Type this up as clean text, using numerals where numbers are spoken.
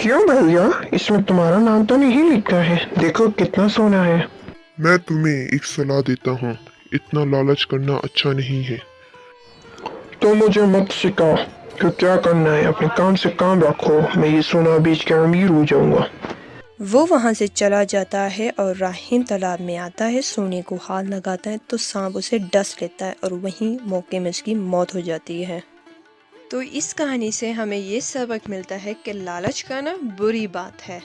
क्यों भैया, इसमें तुम्हारा नाम तो नहीं लिखा है, देखो कितना सोना है। मैं तुम्हें एक सलाह देता हूँ, इतना लालच करना अच्छा नहीं है। तो मुझे मत सिखाओ, फिर क्या करना है, अपने काम से काम रखो, मैं ये सोना बेच कर अमीर हो जाऊंगा। वो वहाँ से चला जाता है और राहिम तालाब में आता है, सोने को हाथ लगाता है तो सांप उसे डस लेता है और वहीं मौके में उसकी मौत हो जाती है। तो इस कहानी से हमें ये सबक मिलता है कि लालच करना बुरी बात है।